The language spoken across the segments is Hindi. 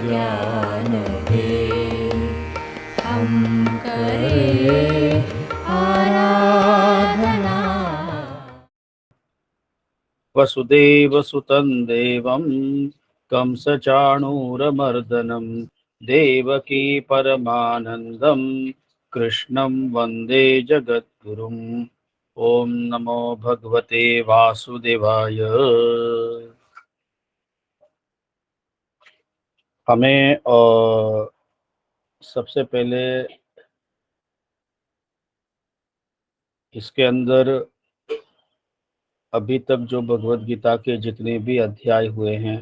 ज्ञान दे, हम करें आराधना। वसुदेवसुतं देवं कंसचाणूरमर्दनं देवकी परमानन्दं कृष्णं वन्दे जगद्गुरुम्। ओम नमो भगवते वासुदेवाय। हमें सबसे पहले इसके अंदर अभी तक जो भगवत गीता के जितने भी अध्याय हुए हैं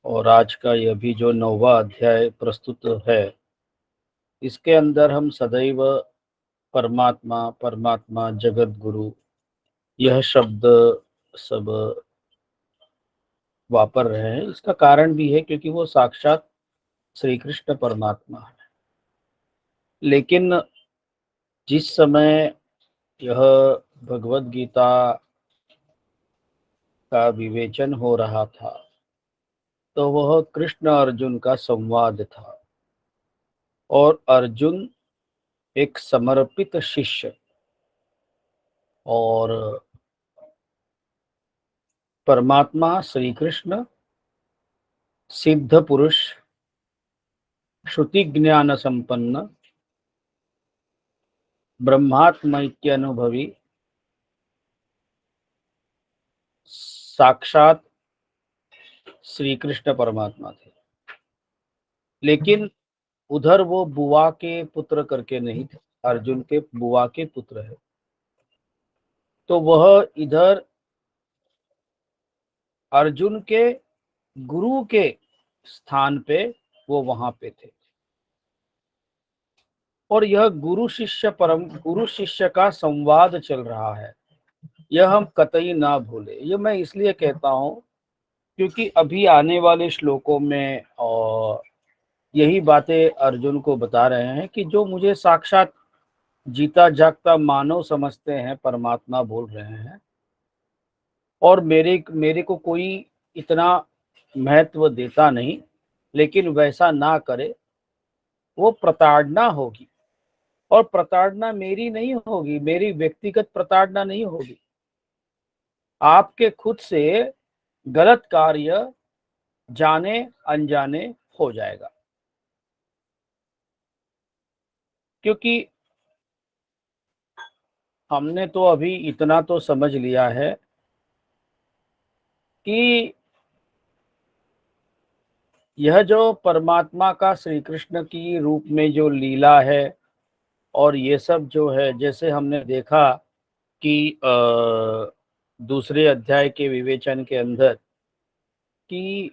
और आज का यह भी जो 9वां अध्याय प्रस्तुत है, इसके अंदर हम सदैव परमात्मा परमात्मा जगत गुरु यह शब्द सब वापर रहे हैं। इसका कारण भी है क्योंकि वो साक्षात श्री कृष्ण परमात्मा है। लेकिन जिस समय यह भगवत गीता का विवेचन हो रहा था तो वह कृष्ण अर्जुन का संवाद था और अर्जुन एक समर्पित शिष्य और परमात्मा श्री कृष्ण सिद्ध पुरुष, श्रुति ज्ञान संपन्न, ब्रह्मात्मैक्य अनुभवी, साक्षात श्री कृष्ण परमात्मा थे। लेकिन उधर वो बुआ के पुत्र करके नहीं थे, अर्जुन के बुआ के पुत्र है, तो वह इधर अर्जुन के गुरु के स्थान पे वो वहां पे थे। और यह गुरु शिष्य का संवाद चल रहा है, यह हम कतई ना भूले। ये मैं इसलिए कहता हूं क्योंकि अभी आने वाले श्लोकों में और यही बातें अर्जुन को बता रहे हैं कि जो मुझे साक्षात जीता जागता मानव समझते हैं, परमात्मा बोल रहे हैं, और मेरे को कोई इतना महत्व देता नहीं, लेकिन वैसा ना करे, वो प्रताड़ना होगी। और प्रताड़ना मेरी नहीं होगी, मेरी व्यक्तिगत प्रताड़ना नहीं होगी, आपके खुद से गलत कार्य जाने अनजाने हो जाएगा। क्योंकि हमने तो अभी इतना तो समझ लिया है कि यह जो परमात्मा का श्री कृष्ण की रूप में जो लीला है और ये सब जो है, जैसे हमने देखा कि दूसरे अध्याय के विवेचन के अंदर कि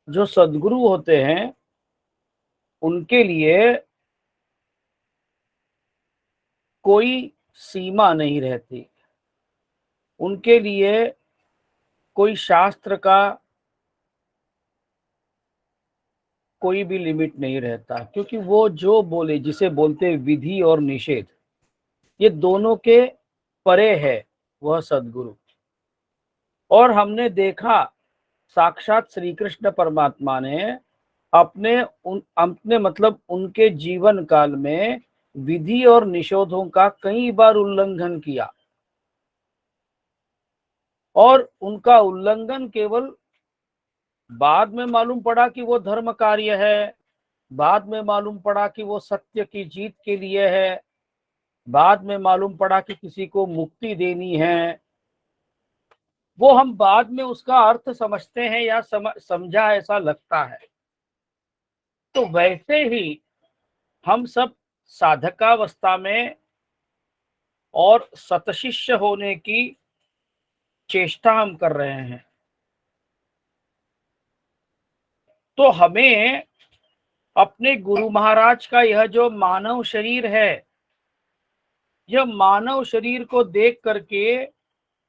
जो सद्गुरु होते हैं उनके लिए कोई सीमा नहीं रहती, उनके लिए कोई शास्त्र का कोई भी लिमिट नहीं रहता, क्योंकि वो जो बोले, जिसे बोलते विधि और निषेध, ये दोनों के परे है वह सद्गुरु। और हमने देखा साक्षात श्री कृष्ण परमात्मा ने अपने मतलब उनके जीवन काल में विधि और निषेधों का कई बार उल्लंघन किया, और उनका उल्लंघन केवल बाद में मालूम पड़ा कि वो धर्म कार्य है, बाद में मालूम पड़ा कि वो सत्य की जीत के लिए है, बाद में मालूम पड़ा कि किसी को मुक्ति देनी है। वो हम बाद में उसका अर्थ समझते हैं या समझा ऐसा लगता है। तो वैसे ही हम सब साधकावस्था में और सतशिष्य होने की चेष्टा हम कर रहे हैं, तो हमें अपने गुरु महाराज का यह जो मानव शरीर है, यह मानव शरीर को देख करके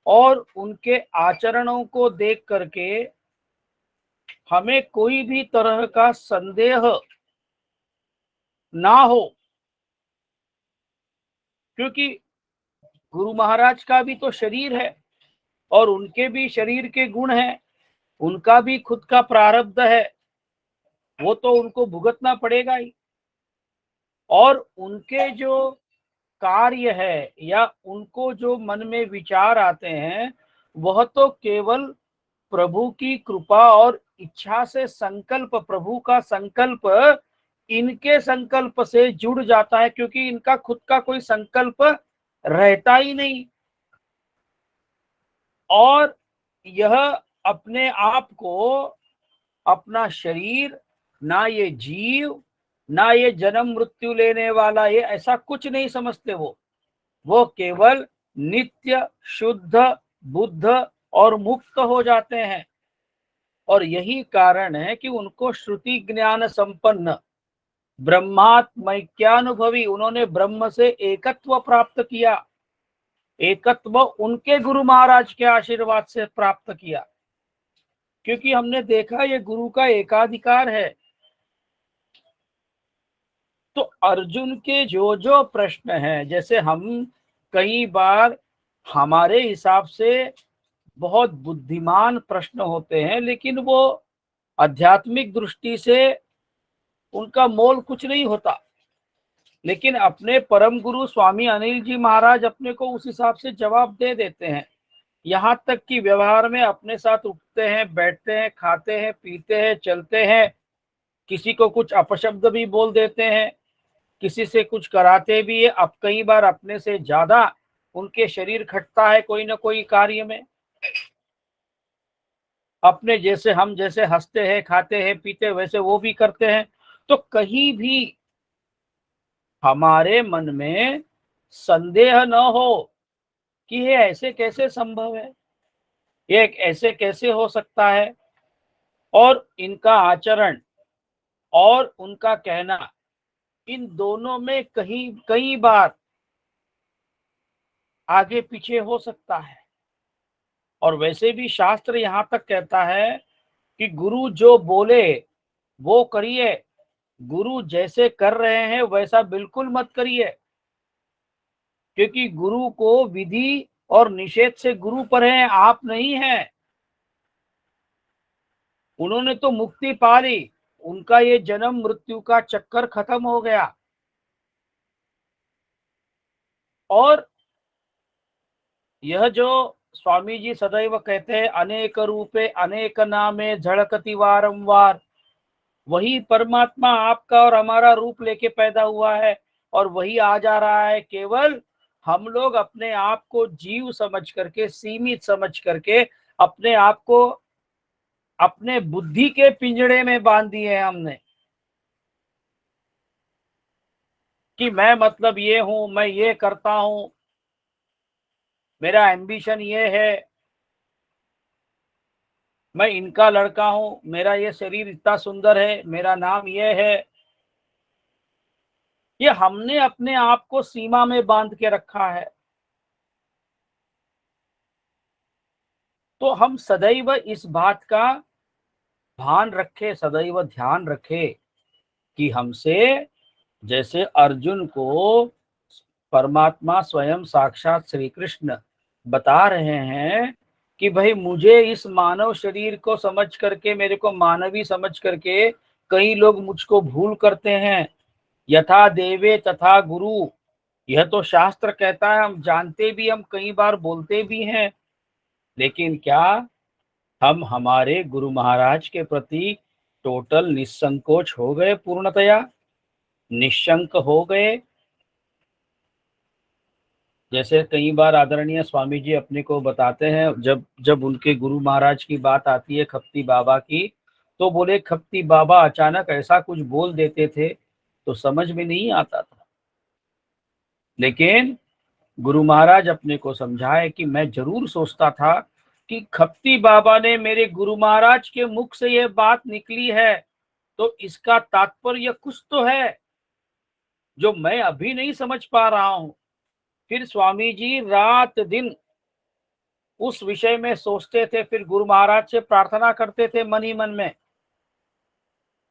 और उनके आचरणों को देख करके हमें कोई भी तरह का संदेह ना हो। क्योंकि गुरु महाराज का भी तो शरीर है और उनके भी शरीर के गुण हैं, उनका भी खुद का प्रारब्ध है। वो तो उनको भुगतना पड़ेगा ही। और उनके जो कार्य है या उनको जो मन में विचार आते हैं, वह तो केवल प्रभु की कृपा और इच्छा से संकल्प, प्रभु का संकल्प इनके संकल्प से जुड़ जाता है, क्योंकि इनका खुद का कोई संकल्प रहता ही नहीं। और यह अपने आप को, अपना शरीर, ना ये जीव, ना ये जन्म मृत्यु लेने वाला, ये ऐसा कुछ नहीं समझते। वो केवल नित्य शुद्ध बुद्ध और मुक्त हो जाते हैं। और यही कारण है कि उनको श्रुति ज्ञान संपन्न ब्रह्मात्मैक्यानुभवी, उन्होंने ब्रह्म से एकत्व प्राप्त किया। एकत्व उनके गुरु महाराज के आशीर्वाद से प्राप्त किया, क्योंकि हमने देखा ये गुरु का एकाधिकार है। तो अर्जुन के जो जो प्रश्न हैं, जैसे हम कई बार हमारे हिसाब से बहुत बुद्धिमान प्रश्न होते हैं, लेकिन वो आध्यात्मिक दृष्टि से उनका मोल कुछ नहीं होता, लेकिन अपने परम गुरु स्वामी अनिल जी महाराज अपने को उस हिसाब से जवाब दे देते हैं। यहाँ तक कि व्यवहार में अपने साथ उठते हैं, बैठते हैं, खाते हैं, पीते हैं, चलते हैं, किसी को कुछ अपशब्द भी बोल देते हैं, किसी से कुछ कराते भी है। अब कई बार अपने से ज्यादा उनके शरीर खटता है कोई ना कोई कार्य में। अपने जैसे हम जैसे हंसते हैं, खाते हैं, पीते, वैसे वो भी करते हैं। तो कहीं भी हमारे मन में संदेह न हो कि ये ऐसे कैसे संभव है, ये ऐसे कैसे हो सकता है। और इनका आचरण और उनका कहना, इन दोनों में कहीं कई बार आगे पीछे हो सकता है। और वैसे भी शास्त्र यहाँ तक कहता है कि गुरु जो बोले वो करिए, गुरु जैसे कर रहे हैं वैसा बिल्कुल मत करिए, क्योंकि गुरु को विधि और निषेध से गुरु पर है, आप नहीं हैं। उन्होंने तो मुक्ति पा ली, उनका ये जन्म मृत्यु का चक्कर खत्म हो गया। और यह जो स्वामी जी सदैव कहते हैं, अनेक रूपे अनेक नामे झड़कती वारंवार, वही परमात्मा आपका और हमारा रूप लेके पैदा हुआ है और वही आ जा रहा है। केवल हम लोग अपने आप को जीव समझ करके, सीमित समझ करके, अपने आप को अपने बुद्धि के पिंजड़े में बांध दिए हैं हमने, कि मैं मतलब ये हूं, मैं ये करता हूं, मेरा एम्बिशन ये है, मैं इनका लड़का हूं, मेरा ये शरीर इतना सुंदर है, मेरा नाम ये है। ये हमने अपने आप को सीमा में बांध के रखा है। तो हम सदैव इस बात का भान रखे, सदैव ध्यान रखे कि हमसे, जैसे अर्जुन को परमात्मा स्वयं साक्षात श्री कृष्ण बता रहे हैं कि भाई मुझे इस मानव शरीर को समझ करके, मेरे को मानवी समझ करके कई लोग मुझको भूल करते हैं। यथा देवे तथा गुरु, यह तो शास्त्र कहता है, हम जानते भी, हम कई बार बोलते भी हैं, लेकिन क्या हम हमारे गुरु महाराज के प्रति टोटल निसंकोच हो गए, पूर्णतया निशंक हो गए। जैसे कई बार आदरणीय स्वामी जी अपने को बताते हैं, जब जब उनके गुरु महाराज की बात आती है, खप्ती बाबा की, तो बोले खप्ती बाबा अचानक ऐसा कुछ बोल देते थे तो समझ में नहीं आता था, लेकिन गुरु महाराज अपने को समझाए कि मैं जरूर सोचता था कि खप्ती बाबा ने, मेरे गुरु महाराज के मुख से यह बात निकली है तो इसका तात्पर्य कुछ तो है जो मैं अभी नहीं समझ पा रहा हूं। फिर स्वामी जी रात दिन उस विषय में सोचते थे, फिर गुरु महाराज से प्रार्थना करते थे मन ही मन में।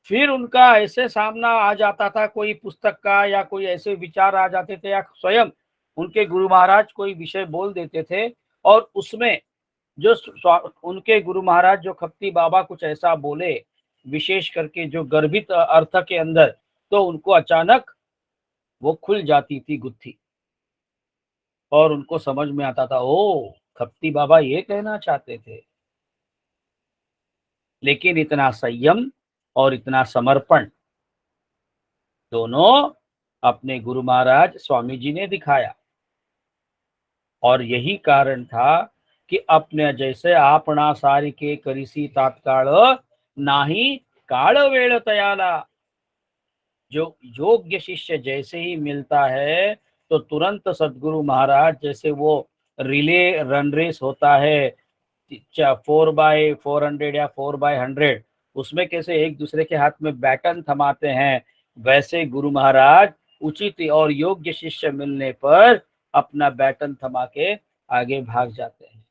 फिर उनका ऐसे सामना आ जाता था कोई पुस्तक का, या कोई ऐसे विचार आ जाते थे, या स्वयं उनके गुरु महाराज कोई विषय बोल देते थे, और उसमें जो उनके गुरु महाराज जो खप्ती बाबा कुछ ऐसा बोले विशेष करके जो गर्भित अर्थ के अंदर, तो उनको अचानक वो खुल जाती थी गुत्थी और उनको समझ में आता था, ओ खप्ती बाबा ये कहना चाहते थे। लेकिन इतना संयम और इतना समर्पण दोनों अपने गुरु महाराज स्वामी जी ने दिखाया। और यही कारण था कि अपने जैसे आपणा सारिके करिसी तात्काळ नाही काळ वेळ तयाला। जो योग्य शिष्य जैसे ही मिलता है तो तुरंत सदगुरु महाराज, जैसे वो रिले रन रेस होता है 4x400 या 4x100, उसमें कैसे एक दूसरे के हाथ में बैटन थमाते हैं, वैसे गुरु महाराज उचित और योग्य शिष्य मिलने पर अपना बैटन थमा के आगे भाग जाते हैं।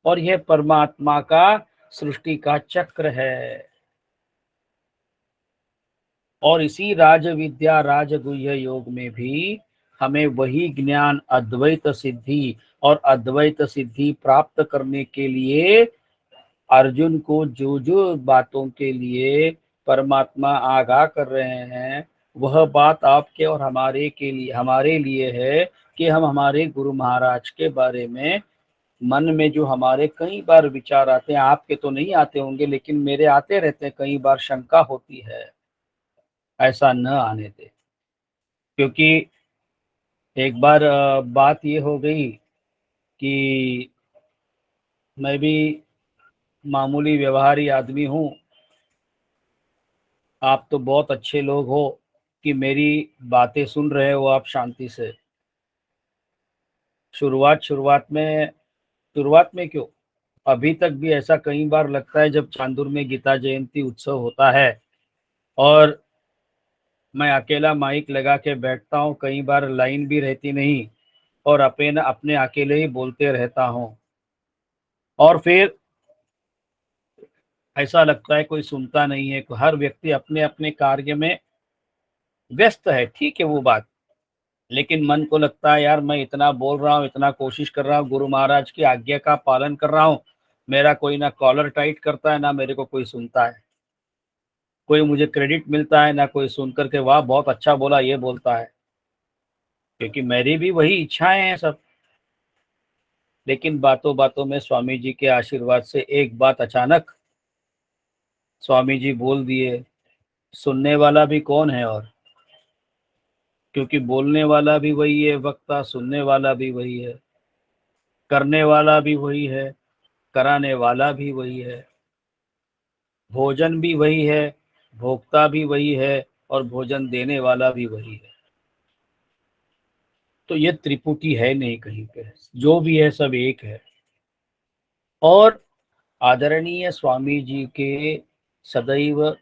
और यह परमात्मा का सृष्टि का चक्र है। और इसी राज विद्या राजगुह्य योग में भी हमें वही ज्ञान अद्वैत सिद्धि और अद्वैत सिद्धि प्राप्त करने के लिए अर्जुन को जो जो बातों के लिए परमात्मा आगाह कर रहे हैं, वह बात आपके और हमारे लिए है कि हम हमारे गुरु महाराज के बारे में मन में जो हमारे कई बार विचार आते हैं, आपके तो नहीं आते होंगे लेकिन मेरे आते रहते हैं, कई बार शंका होती है, ऐसा न आने दे। क्योंकि एक बार बात ये हो गई कि मैं भी मामूली व्यवहारी आदमी हूँ, आप तो बहुत अच्छे लोग हो कि मेरी बातें सुन रहे हो आप शांति से। शुरुआत में क्यों, अभी तक भी ऐसा कई बार लगता है जब चांदुर में गीता जयंती उत्सव होता है और मैं अकेला माइक लगा के बैठता हूँ, कई बार लाइन भी रहती नहीं और अपने अपने अकेले ही बोलते रहता हूँ। और फिर ऐसा लगता है कोई सुनता नहीं है, हर व्यक्ति अपने अपने कार्य में व्यस्त है, ठीक है वो बात। लेकिन मन को लगता है यार मैं इतना बोल रहा हूँ, इतना कोशिश कर रहा हूँ, गुरु महाराज की आज्ञा का पालन कर रहा हूँ, मेरा कोई ना कॉलर टाइट करता है ना मेरे को कोई सुनता है, कोई मुझे क्रेडिट मिलता है ना कोई सुन करके वाह बहुत अच्छा बोला ये बोलता है, क्योंकि मेरी भी वही इच्छाएं हैं सब। लेकिन बातों बातों में स्वामी जी के आशीर्वाद से एक बात अचानक स्वामी जी बोल दिए, सुनने वाला भी कौन है और, क्योंकि बोलने वाला भी वही है वक्ता, सुनने वाला भी वही है, करने वाला भी वही है, कराने वाला भी वही है, भोजन भी वही है, भोक्ता भी वही है और भोजन देने वाला भी वही है। तो ये त्रिपुटी है नहीं कहीं पे, जो भी है सब एक है। और आदरणीय स्वामी जी के सदैव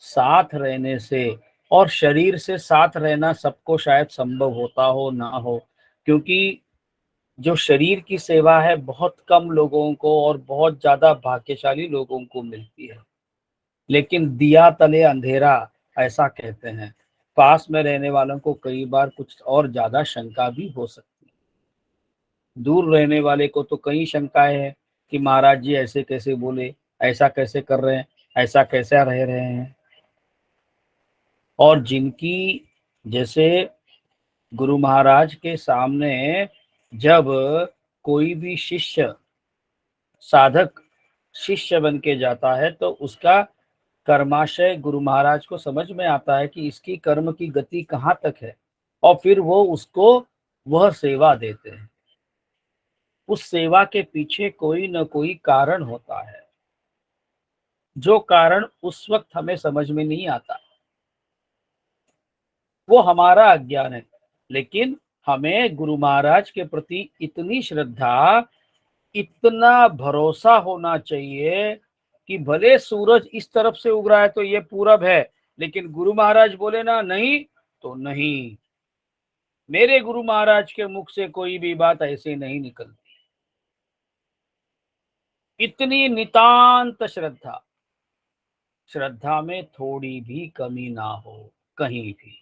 साथ रहने से, और शरीर से साथ रहना सबको शायद संभव होता हो ना हो, क्योंकि जो शरीर की सेवा है बहुत कम लोगों को और बहुत ज्यादा भाग्यशाली लोगों को मिलती है। लेकिन दिया तले अंधेरा ऐसा कहते हैं, पास में रहने वालों को कई बार कुछ और ज्यादा शंका भी हो सकती है। दूर रहने वाले को तो कई शंकाएं हैं कि महाराज जी ऐसे कैसे बोले, ऐसा कैसे कर रहे हैं, ऐसा कैसे रह रहे हैं। और जिनकी, जैसे गुरु महाराज के सामने जब कोई भी शिष्य साधक शिष्य बन के जाता है तो उसका कर्माशय गुरु महाराज को समझ में आता है कि इसकी कर्म की गति कहाँ तक है, और फिर वो उसको वह सेवा देते हैं। उस सेवा के पीछे कोई न कोई कारण होता है, जो कारण उस वक्त हमें समझ में नहीं आता, वो हमारा अज्ञान है। लेकिन हमें गुरु महाराज के प्रति इतनी श्रद्धा, इतना भरोसा होना चाहिए कि भले सूरज इस तरफ से उग रहा है तो ये पूरब है, लेकिन गुरु महाराज बोले ना नहीं तो नहीं। मेरे गुरु महाराज के मुख से कोई भी बात ऐसे नहीं निकलती। इतनी नितांत श्रद्धा, श्रद्धा में थोड़ी भी कमी ना हो कहीं भी।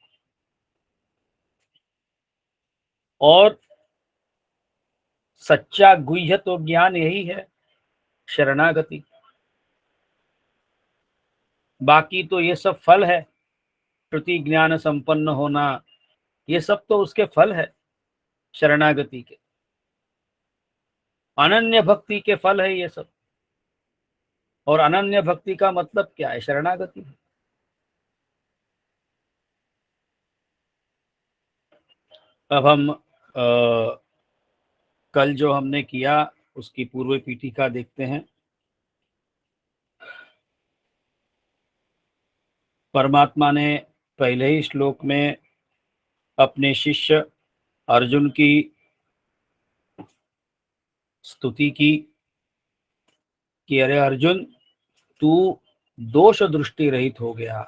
और सच्चा गुह्य तो ज्ञान यही है, शरणागति। बाकी तो ये सब फल है, श्रुति ज्ञान संपन्न होना, ये सब तो उसके फल है, शरणागति के, अनन्य भक्ति के फल है ये सब। और अनन्य भक्ति का मतलब क्या है? शरणागति। अब हम कल जो हमने किया उसकी पूर्व पीठिका देखते हैं। परमात्मा ने पहले ही श्लोक में अपने शिष्य अर्जुन की स्तुति की कि अरे अर्जुन, तू दोष दृष्टि रहित हो गया,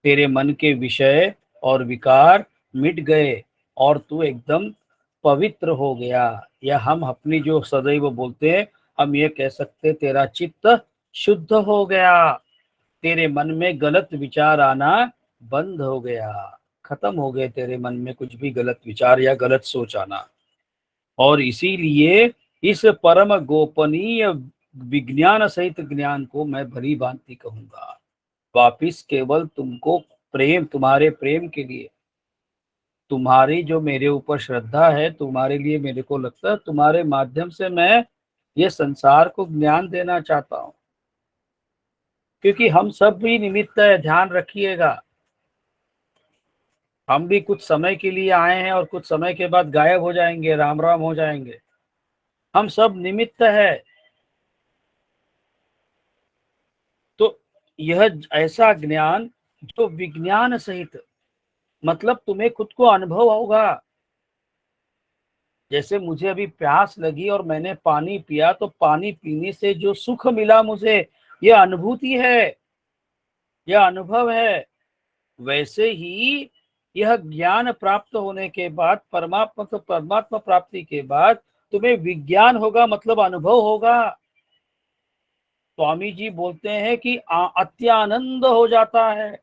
तेरे मन के विषय और विकार मिट गए और तू एकदम पवित्र हो गया। या हम अपनी जो सदैव बोलते हैं, हम ये कह सकते तेरा चित्त शुद्ध हो गया, तेरे मन में गलत विचार आना बंद हो गया, खत्म हो गए तेरे मन में कुछ भी गलत विचार या गलत सोच आना। और इसीलिए इस परम गोपनीय विज्ञान सहित ज्ञान को मैं भली भांति कहूंगा। वापिस केवल तुमको प्रेम, तुम्हारे प्रेम के लिए, तुम्हारी जो मेरे ऊपर श्रद्धा है, तुम्हारे लिए मेरे को लगता है तुम्हारे माध्यम से मैं ये संसार को ज्ञान देना चाहता हूँ। क्योंकि हम सब भी निमित्त है, ध्यान रखिएगा। हम भी कुछ समय के लिए आए हैं और कुछ समय के बाद गायब हो जाएंगे, राम राम हो जाएंगे। हम सब निमित्त है। तो यह ऐसा ज्ञान जो विज्ञान सहित, मतलब तुम्हें खुद को अनुभव होगा। जैसे मुझे अभी प्यास लगी और मैंने पानी पिया, तो पानी पीने से जो सुख मिला मुझे, यह अनुभूति है, यह अनुभव है। वैसे ही यह ज्ञान प्राप्त होने के बाद, परमात्मा प्राप्ति के बाद तुम्हें विज्ञान होगा, मतलब अनुभव होगा। स्वामी जी बोलते हैं कि अत्यानंद हो जाता है।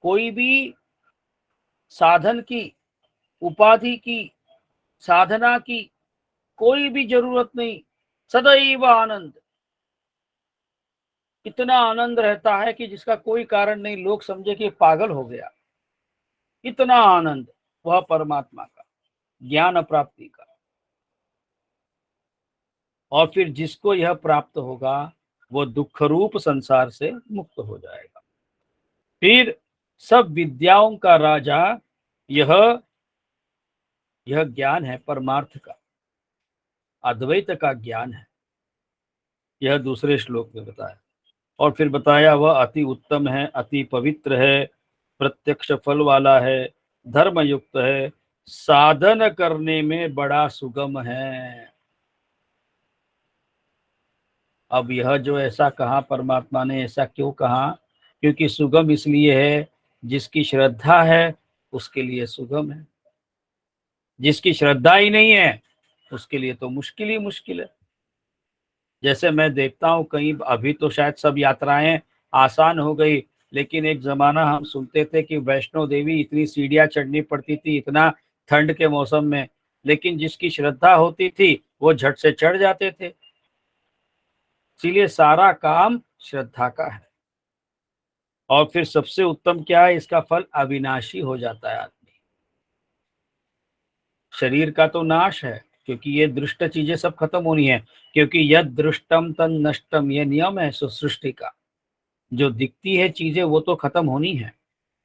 कोई भी साधन की, उपाधि की, साधना की कोई भी जरूरत नहीं, सदैव आनंद। इतना आनंद रहता है कि जिसका कोई कारण नहीं, लोग समझे कि पागल हो गया। इतना आनंद वह परमात्मा का, ज्ञान प्राप्ति का। और फिर जिसको यह प्राप्त होगा वो दुख रूप संसार से मुक्त हो जाएगा। फिर सब विद्याओं का राजा यह ज्ञान है, परमार्थ का, अद्वैत का ज्ञान है। यह दूसरे श्लोक में बताया। और फिर बताया वह अति उत्तम है, अति पवित्र है, प्रत्यक्ष फल वाला है, धर्म युक्त है, साधन करने में बड़ा सुगम है। अब यह जो ऐसा कहा परमात्मा ने, ऐसा क्यों कहा? क्योंकि सुगम इसलिए है, जिसकी श्रद्धा है उसके लिए सुगम है, जिसकी श्रद्धा ही नहीं है उसके लिए तो मुश्किल ही मुश्किल है। जैसे मैं देखता हूँ कहीं, अभी तो शायद सब यात्राएं आसान हो गई, लेकिन एक जमाना हम सुनते थे कि वैष्णो देवी इतनी सीढ़ियां चढ़नी पड़ती थी, इतना ठंड के मौसम में, लेकिन जिसकी श्रद्धा होती थी वो झट से चढ़ जाते थे। इसीलिए सारा काम श्रद्धा का है। और फिर सबसे उत्तम क्या है, इसका फल अविनाशी हो जाता है आदमी। शरीर का तो नाश है, क्योंकि ये दृष्ट चीजें सब खत्म होनी है, क्योंकि यद दृष्टम तन नष्टम, ये नियम है सृष्टि का। जो दिखती है चीजें वो तो खत्म होनी है,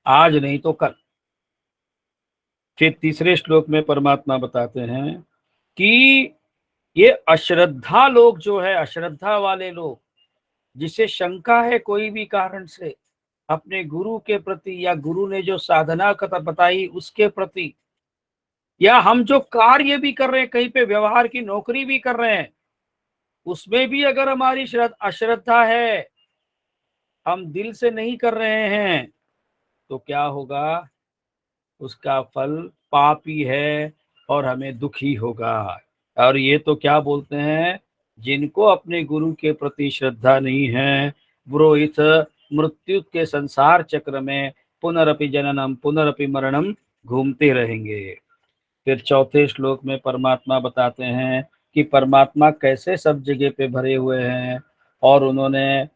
आज नहीं तो कल। फिर तीसरे श्लोक में परमात्मा बताते हैं कि ये अश्रद्धा लोग जो है, अश्रद्धा वाले लोग, जिसे शंका है कोई भी कारण से अपने गुरु के प्रति, या गुरु ने जो साधना कथा बताई उसके प्रति, या हम जो कार्य भी कर रहे हैं, कहीं पे व्यवहार की नौकरी भी कर रहे हैं, उसमें भी अगर हमारी अश्रद्धा है, हम दिल से नहीं कर रहे हैं, तो क्या होगा? उसका फल पाप ही है और हमें दुख ही होगा। और ये तो क्या बोलते हैं, जिनको अपने गुरु के प्रति श्रद्धा नहीं है, पुरोहित मृत्यु के संसार चक्र में पुनरपि जननम पुनरपि मरणम घूमते रहेंगे। फिर चौथे श्लोक में परमात्मा बताते हैं कि परमात्मा कैसे सब जगह पे भरे हुए हैं, और उन्होंने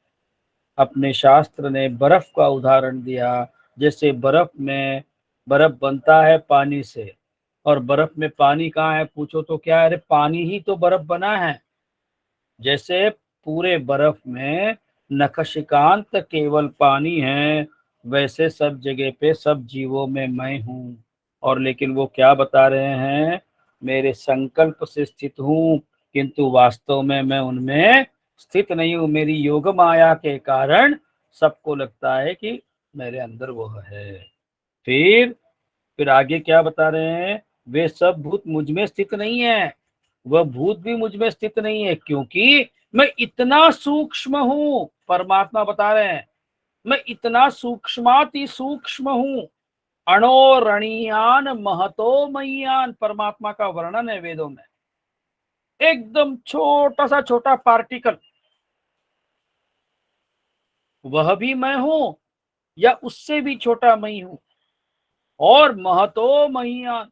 अपने शास्त्र ने बर्फ का उदाहरण दिया। जैसे बर्फ बनता है पानी से, और बर्फ में पानी कहाँ है पूछो तो क्या है, अरे पानी ही तो बर्फ बना है। जैसे पूरे बर्फ में नखशिकांत केवल पानी है, वैसे सब जगह पे सब जीवों में मैं हूँ। और लेकिन वो क्या बता रहे हैं, मेरे संकल्प से स्थित हूँ, किंतु वास्तव में मैं उनमें स्थित नहीं हूँ। मेरी योग माया के कारण सबको लगता है कि मेरे अंदर वो है। फिर फिर आगे क्या बता रहे हैं, वे सब भूत मुझ में स्थित नहीं है, वह भूत भी मुझ में स्थित नहीं है, क्योंकि मैं इतना सूक्ष्म हूं। परमात्मा बता रहे हैं, मैं इतना सूक्ष्माति सूक्ष्म हूं। अणोरणीयान महतो मय्यान, परमात्मा का वर्णन है वेदों में। एकदम छोटा सा छोटा पार्टिकल, वह भी मैं हूं, या उससे भी छोटा मैं हूं। और महतो मय्यान,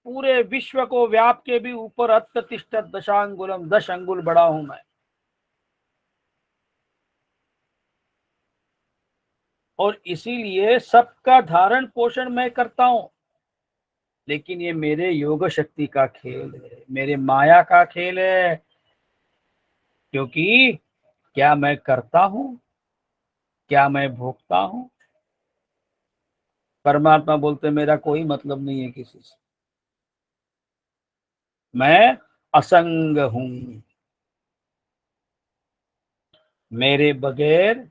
पूरे विश्व को व्याप के भी ऊपर अत्यतिष्ठ दशांगुलम, 10 अंगुल बड़ा हूं मैं। और इसीलिए सबका धारण पोषण मैं करता हूं। लेकिन ये मेरे योग शक्ति का खेल है, मेरे माया का खेल है। क्योंकि क्या मैं करता हूं, क्या मैं भोगता हूं? परमात्मा बोलते मेरा कोई मतलब नहीं है किसी से, मैं असंग हूं, मेरे बगैर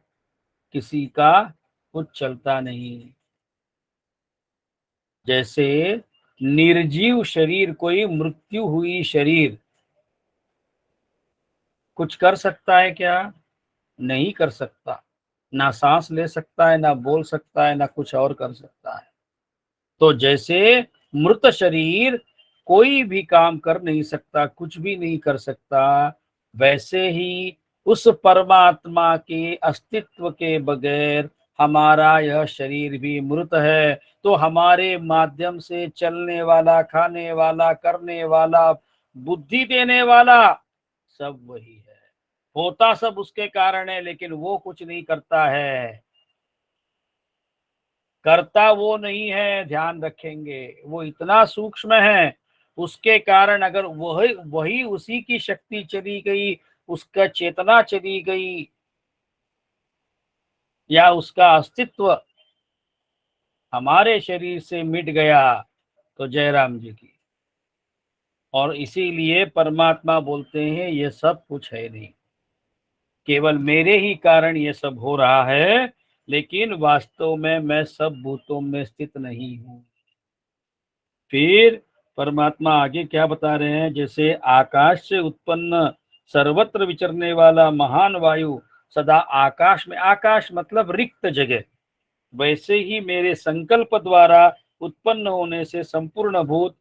किसी का कुछ चलता नहीं। जैसे निर्जीव शरीर, कोई मृत्यु हुई शरीर कुछ कर सकता है क्या? नहीं कर सकता। ना सांस ले सकता है, ना बोल सकता है, ना कुछ और कर सकता है। तो जैसे मृत शरीर कोई भी काम कर नहीं सकता, कुछ भी नहीं कर सकता, वैसे ही उस परमात्मा के अस्तित्व के बगैर हमारा यह शरीर भी मृत है। तो हमारे माध्यम से चलने वाला, खाने वाला, करने वाला, बुद्धि देने वाला, सब वही है। होता सब उसके कारण है, लेकिन वो कुछ नहीं करता है। करता वो नहीं है, ध्यान रखेंगे। वो इतना सूक्ष्म है, उसके कारण अगर वही वही उसी की शक्ति चली गई, उसका चेतना चली गई, या उसका अस्तित्व हमारे शरीर से मिट गया, तो जयराम जी की। और इसीलिए परमात्मा बोलते हैं ये सब कुछ है नहीं, केवल मेरे ही कारण ये सब हो रहा है, लेकिन वास्तव में मैं सब भूतों में स्थित नहीं हूं। फिर परमात्मा आगे क्या बता रहे हैं, जैसे आकाश से उत्पन्न सर्वत्र विचरने वाला महान वायु सदा आकाश में, आकाश मतलब रिक्त जगह, वैसे ही मेरे संकल्प द्वारा उत्पन्न होने से संपूर्ण भूत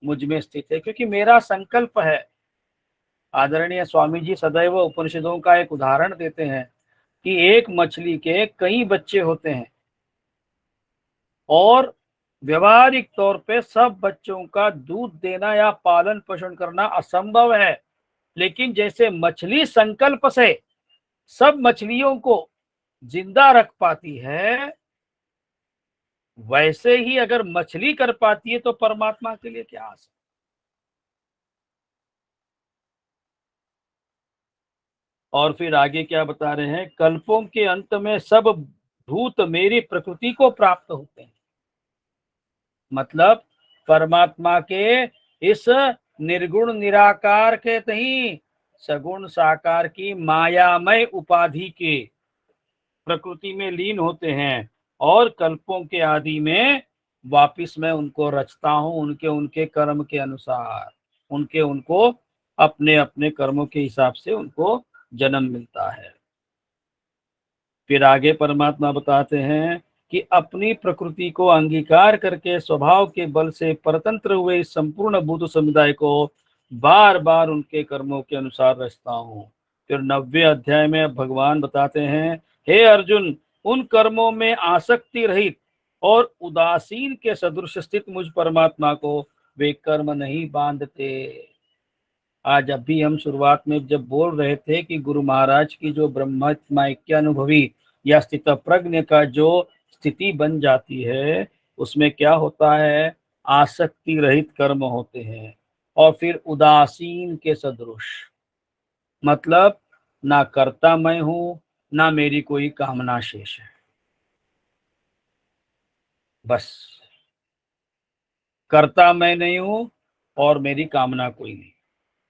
मुझ में स्थित है। क्योंकि मेरा संकल्प है। आदरणीय स्वामी जी सदैव उपनिषदों का एक उदाहरण देते हैं कि एक मछली के कई बच्चे होते हैं, और व्यवहारिक तौर पे सब बच्चों का दूध देना या पालन पोषण करना असंभव है। लेकिन जैसे मछली संकल्प से सब मछलियों को जिंदा रख पाती है, वैसे ही अगर मछली कर पाती है तो परमात्मा के लिए क्या आसान। और फिर आगे क्या बता रहे हैं, कल्पों के अंत में सब भूत मेरी प्रकृति को प्राप्त होते हैं। मतलब परमात्मा के इस निर्गुण निराकार के तही सगुण साकार की मायामय उपाधि के प्रकृति में लीन होते हैं, और कल्पों के आदि में वापिस मैं उनको रचता हूं, उनके उनके कर्म के अनुसार, उनके उनको अपने अपने कर्मों के हिसाब से उनको जन्म मिलता है। फिर आगे परमात्मा बताते हैं कि अपनी प्रकृति को अंगीकार करके स्वभाव के बल से परतंत्र हुए इस संपूर्ण भूत समुदाय को बार बार उनके कर्मों के अनुसार रचता हूँ। फिर 90वें अध्याय में भगवान बताते हैं, हे अर्जुन, उन कर्मों में आसक्ति रहित और उदासीन के सदृश स्थित मुझ परमात्मा को वे कर्म नहीं बांधते। आज अभी हम शुरुआत में जब बोल रहे थे कि गुरु महाराज की जो ब्रह्मैक्यानुभवी या स्थित प्रज्ञ का जो स्थिति बन जाती है, उसमें क्या होता है, आसक्ति रहित कर्म होते हैं और फिर उदासीन के सदृश, मतलब ना करता मैं हूं, ना मेरी कोई कामना शेष है, बस करता मैं नहीं हूं और मेरी कामना कोई नहीं।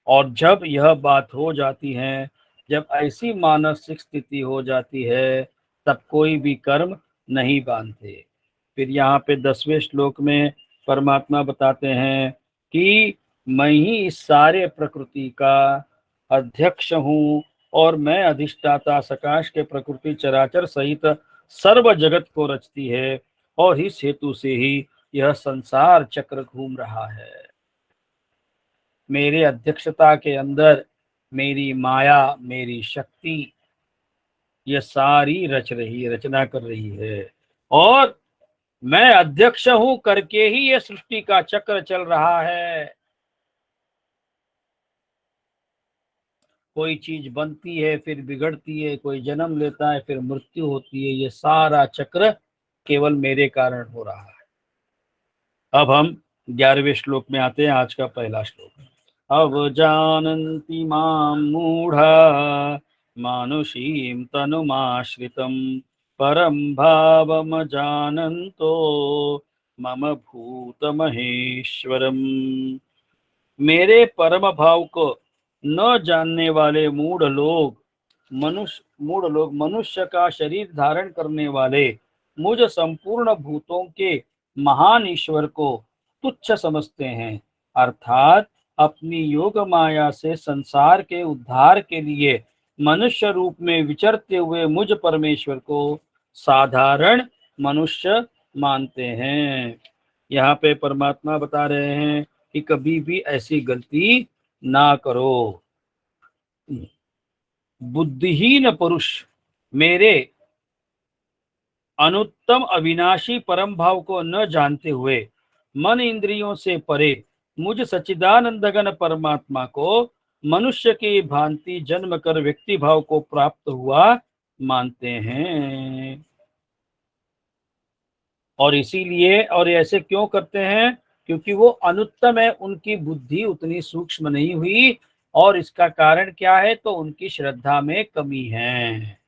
और जब यह बात हो जाती है, जब ऐसी मानसिक स्थिति हो जाती है, तब कोई भी कर्म नहीं बांधते। फिर यहाँ पे 10वें श्लोक में परमात्मा बताते हैं कि मैं ही इस सारे प्रकृति का अध्यक्ष हूँ और मैं अधिष्ठाता सकाश के प्रकृति चराचर सहित सर्व जगत को रचती है और इस हेतु से ही यह संसार चक्र घूम रहा है। मेरे अध्यक्षता के अंदर मेरी माया, मेरी शक्ति, ये सारी रचना कर रही है और मैं अध्यक्ष हूं करके ही ये सृष्टि का चक्र चल रहा है। कोई चीज बनती है फिर बिगड़ती है, कोई जन्म लेता है फिर मृत्यु होती है, ये सारा चक्र केवल मेरे कारण हो रहा है। अब हम 11वें श्लोक में आते हैं, आज का पहला श्लोक। अवजानन्ति मां मूढ़ा मानुषीं तनुमाश्रितं परं भावमजानन्तो मम भूतमहेश्वरम्। मेरे परम भाव को न जानने वाले मूढ़ लोग मनुष्य का शरीर धारण करने वाले मुझ संपूर्ण भूतों के महान ईश्वर को तुच्छ समझते हैं, अर्थात अपनी योग माया से संसार के उद्धार के लिए मनुष्य रूप में विचरते हुए मुझ परमेश्वर को साधारण मनुष्य मानते हैं। यहाँ पे परमात्मा बता रहे हैं कि कभी भी ऐसी गलती ना करो। बुद्धिहीन पुरुष मेरे अनुत्तम अविनाशी परम भाव को न जानते हुए मन इंद्रियों से परे मुझ सच्चिदानंदघन परमात्मा को मनुष्य की भांति जन्म कर व्यक्ति भाव को प्राप्त हुआ मानते हैं। और इसीलिए, और ऐसे क्यों करते हैं, क्योंकि वो अनुत्तम है, उनकी बुद्धि उतनी सूक्ष्म नहीं हुई। और इसका कारण क्या है, तो उनकी श्रद्धा में कमी है।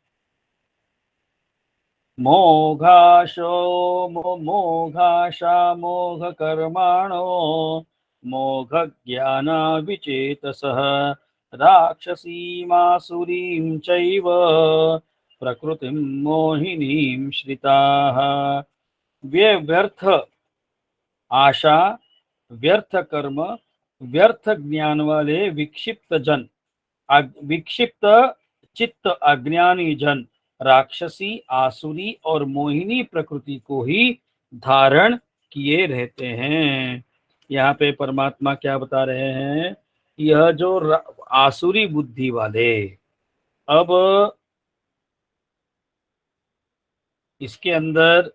मोघाशा मोघ कर्माणो मोघ ज्ञान विचेतसः राक्षसीमासुरीं चैव प्रकृतिं मोहिनीं श्रिताः। वे व्यर्थ आशा, व्यर्थ कर्म, व्यर्थ ज्ञान वाले विक्षिप्त चित्त अज्ञानी जन राक्षसी, आसुरी और मोहिनी प्रकृति को ही धारण किए रहते हैं। यहाँ पे परमात्मा क्या बता रहे हैं, यह जो आसुरी बुद्धि वाले, अब इसके अंदर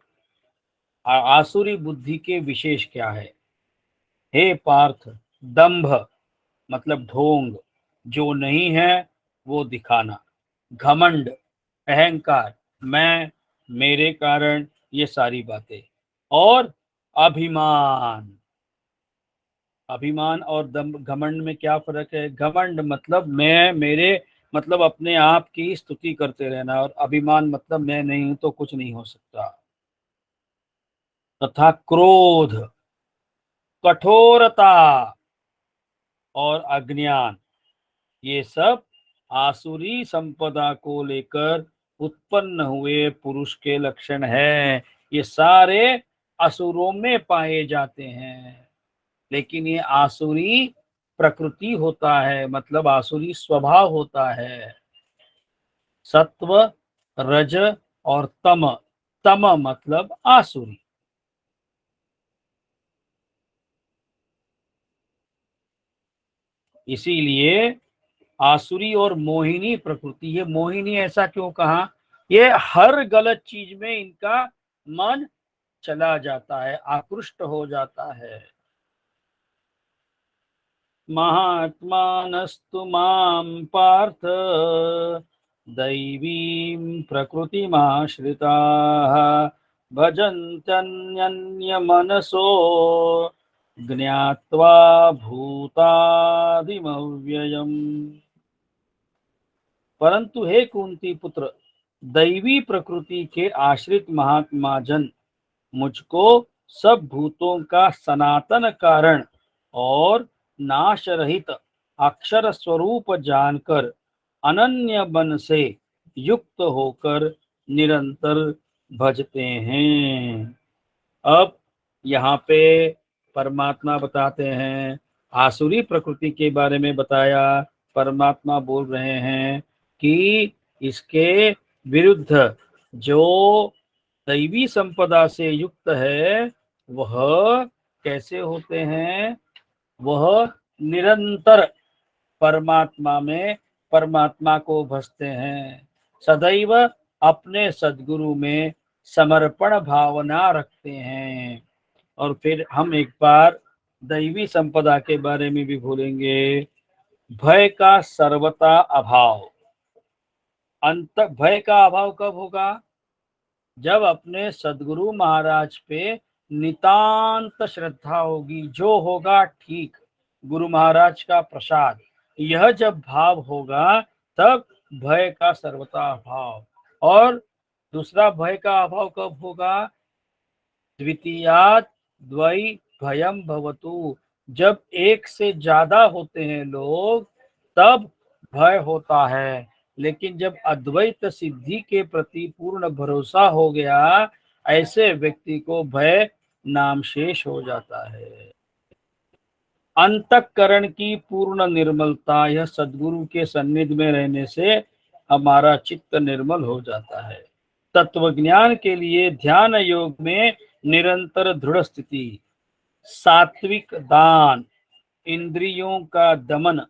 आसुरी बुद्धि के विशेष क्या है। हे पार्थ, दंभ मतलब ढोंग, जो नहीं है वो दिखाना, घमंड अहंकार, मैं, मेरे कारण, ये सारी बातें, और अभिमान। अभिमान और दंभ घमंड में क्या फर्क है। घमंड मतलब मैं, मेरे मतलब अपने आप की स्तुति करते रहना, और अभिमान मतलब मैं नहीं हूं तो कुछ नहीं हो सकता। तथा क्रोध, कठोरता और अज्ञान, ये सब आसुरी संपदा को लेकर उत्पन्न हुए पुरुष के लक्षण है। ये सारे असुरों में पाए जाते हैं, लेकिन ये आसुरी प्रकृति होता है, मतलब आसुरी स्वभाव होता है। सत्व, रज और तम, तम मतलब आसुरी। इसीलिए आसुरी और मोहिनी प्रकृति, ये मोहिनी ऐसा क्यों कहा, ये हर गलत चीज में इनका मन चला जाता है, आकृष्ट हो जाता है। महात्मानस्तु मां पार्थ दैवीं प्रकृतिमाश्रिताः भजन्त्यन्यन्यमनसो ज्ञात्वा भूतादिमव्ययम्। परंतु हे कुंती पुत्र, दैवी प्रकृति के आश्रित महात्मा जन मुझको सब भूतों का सनातन कारण और नाश रहित अक्षर स्वरूप जानकर अनन्य मन से युक्त होकर निरंतर भजते हैं। अब यहाँ पे परमात्मा बताते हैं, आसुरी प्रकृति के बारे में बताया। परमात्मा बोल रहे हैं कि इसके विरुद्ध जो दैवी संपदा से युक्त है वह कैसे होते हैं? वह निरंतर परमात्मा में परमात्मा को भजते हैं, सदैव अपने सद्गुरु में समर्पण भावना रखते हैं। और फिर हम एक बार दैवी संपदा के बारे में भी भूलेंगे। भय का सर्वथा अभाव। अंत भय का अभाव कब होगा? जब अपने सद्गुरु महाराज पे नितांत श्रद्धा होगी, जो होगा ठीक, गुरु महाराज का प्रसाद, यह जब भाव होगा तब भय का सर्वथा अभाव। और दूसरा भय का अभाव कब होगा? द्वितीयात् द्वै भयम भवतु। जब एक से ज्यादा होते हैं लोग तब भय होता है, लेकिन जब अद्वैत सिद्धि के प्रति पूर्ण भरोसा हो गया, ऐसे व्यक्ति को भय नामशेष हो जाता है। अंतःकरण की पूर्ण निर्मलता, यह सद्गुरु के सन्निधि में रहने से हमारा चित्त निर्मल हो जाता है। तत्व ज्ञान के लिए ध्यान योग में निरंतर दृढ़ स्थिति, सात्विक दान, इंद्रियों का दमन,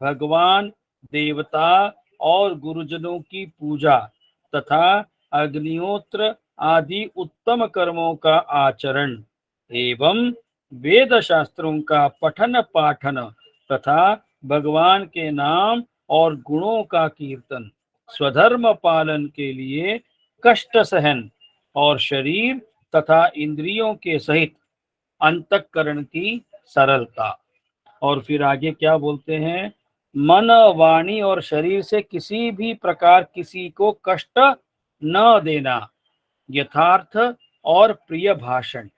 भगवान, देवता और गुरुजनों की पूजा तथा अग्निहोत्र आदि उत्तम कर्मों का आचरण एवं वेद शास्त्रों का पठन पाठन तथा भगवान के नाम और गुणों का कीर्तन, स्वधर्म पालन के लिए कष्ट सहन और शरीर तथा इंद्रियों के सहित अंतःकरण की सरलता। और फिर आगे क्या बोलते हैं? मन, वाणी और शरीर से किसी भी प्रकार किसी को कष्ट न देना, यथार्थ और प्रिय भाषण,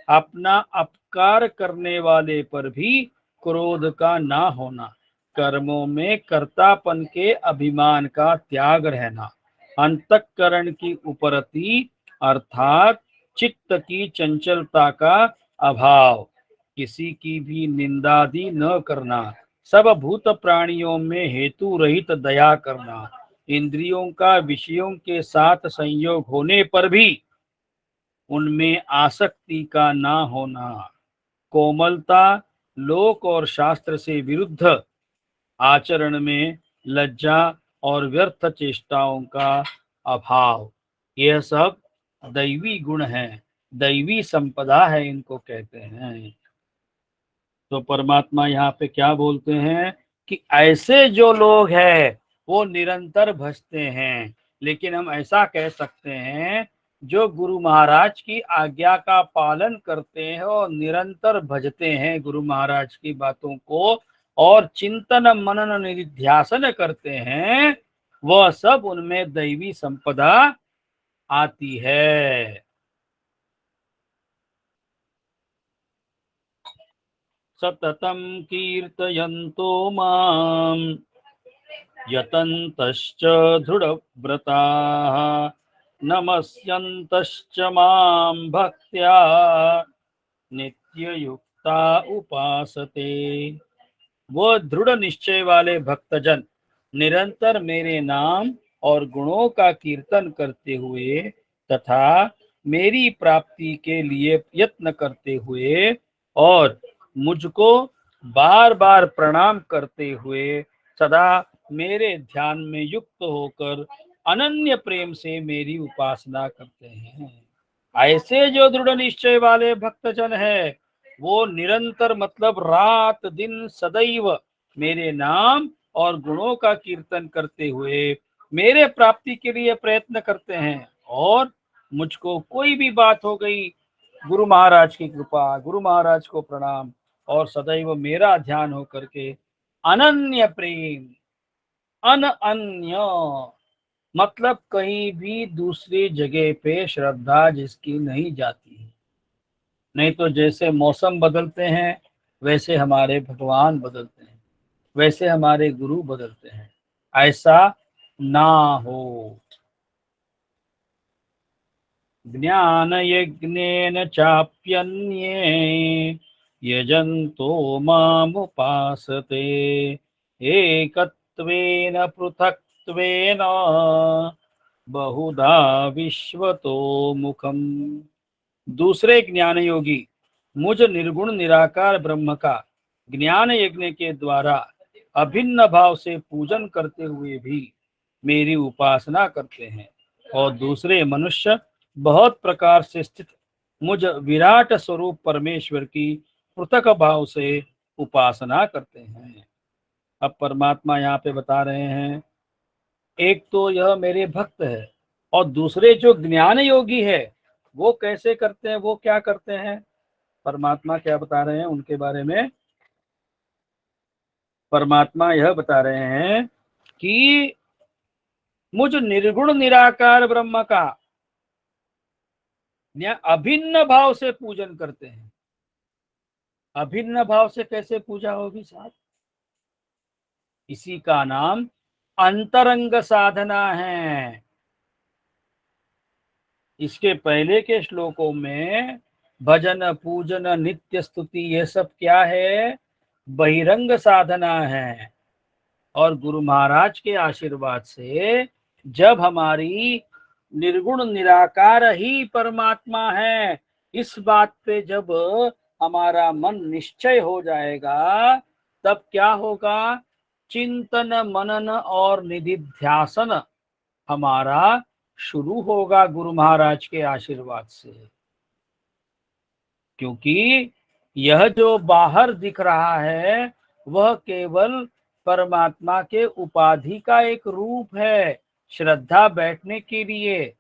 अपना अपकार करने वाले पर भी क्रोध का ना होना, कर्मों में कर्तापन के अभिमान का त्याग रहना, अंतःकरण की उपरति अर्थात चित्त की चंचलता का अभाव, किसी की भी निंदादि न करना, सब भूत प्राणियों में हेतु रहित दया करना, इंद्रियों का विषयों के साथ संयोग होने पर भी उनमें आसक्ति का ना होना, कोमलता, लोक और शास्त्र से विरुद्ध आचरण में लज्जा और व्यर्थ चेष्टाओं का अभाव, यह सब दैवी गुण है, दैवी संपदा है, इनको कहते हैं। तो परमात्मा यहाँ पे क्या बोलते हैं कि ऐसे जो लोग हैं वो निरंतर भजते हैं। लेकिन हम ऐसा कह सकते हैं, जो गुरु महाराज की आज्ञा का पालन करते हैं और निरंतर भजते हैं गुरु महाराज की बातों को और चिंतन मनन निधिध्यासन करते हैं, वह सब उनमें दैवी संपदा आती है। सततं कीर्तयन्तो माम् यतन्तश्च दृढव्रताः नमस्यन्तश्च मां भक्त्या नित्ययुक्ता उपासते। वो दृढ़ निश्चय वाले भक्तजन निरंतर मेरे नाम और गुणों का कीर्तन करते हुए तथा मेरी प्राप्ति के लिए यत्न करते हुए और मुझको बार बार प्रणाम करते हुए सदा मेरे ध्यान में युक्त होकर अनन्य प्रेम से मेरी उपासना करते हैं, ऐसे जो दृढ़ निश्चय वाले भक्तजन है वो निरंतर मतलब रात दिन सदैव मेरे नाम और गुणों का कीर्तन करते हुए मेरे प्राप्ति के लिए प्रयत्न करते हैं। और मुझको कोई भी बात हो गई, गुरु महाराज की कृपा, गुरु महाराज को प्रणाम, और सदैव मेरा ध्यान हो करके अनन्य प्रेम, अन्य मतलब कहीं भी दूसरी जगह पे श्रद्धा जिसकी नहीं जाती है। नहीं तो जैसे मौसम बदलते हैं वैसे हमारे भगवान बदलते हैं, वैसे हमारे गुरु बदलते हैं, ऐसा ना हो। ज्ञान यज्ञेन चाप्यन्ये यजन्तो मामुपासते एकत्वेन पृथक्त्वेन बहुधा विश्वतो मुखम। दूसरे ज्ञान योगी मुझ निर्गुण निराकार ब्रह्म का ज्ञान यज्ञ के द्वारा अभिन्न भाव से पूजन करते हुए भी मेरी उपासना करते हैं, और दूसरे मनुष्य बहुत प्रकार से स्थित मुझ विराट स्वरूप परमेश्वर की पृथक भाव से उपासना करते हैं। अब परमात्मा यहाँ पे बता रहे हैं, एक तो यह मेरे भक्त है, और दूसरे जो ज्ञान योगी है वो कैसे करते हैं, वो क्या करते हैं, परमात्मा क्या बता रहे हैं उनके बारे में। परमात्मा यह बता रहे हैं कि मुझ निर्गुण निराकार ब्रह्म का अभिन्न भाव से पूजन करते हैं। अभिन्न भाव से कैसे पूजा होगी साहब? इसी का नाम अंतरंग साधना है। इसके पहले के श्लोकों में भजन पूजन नित्य स्तुति ये सब क्या है? बहिरंग साधना है। और गुरु महाराज के आशीर्वाद से जब हमारी निर्गुण निराकार ही परमात्मा है, इस बात पे जब हमारा मन निश्चय हो जाएगा, तब क्या होगा? चिंतन मनन और निधिध्यासन हमारा शुरू होगा गुरु महाराज के आशीर्वाद से। क्योंकि यह जो बाहर दिख रहा है वह केवल परमात्मा के उपाधि का एक रूप है, श्रद्धा बैठने के लिए।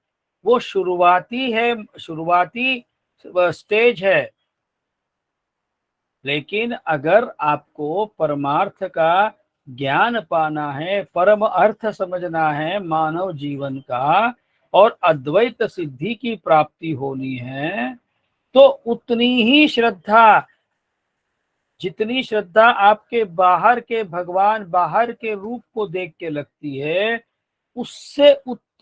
वो शुरुआती है, शुरुआती स्टेज है। लेकिन अगर आपको परमार्थ का ज्ञान पाना है, परम अर्थ समझना है मानव जीवन का, और अद्वैत सिद्धि की प्राप्ति होनी है, तो उतनी ही श्रद्धा, जितनी श्रद्धा आपके बाहर के भगवान, बाहर के रूप को देख के लगती है, उससे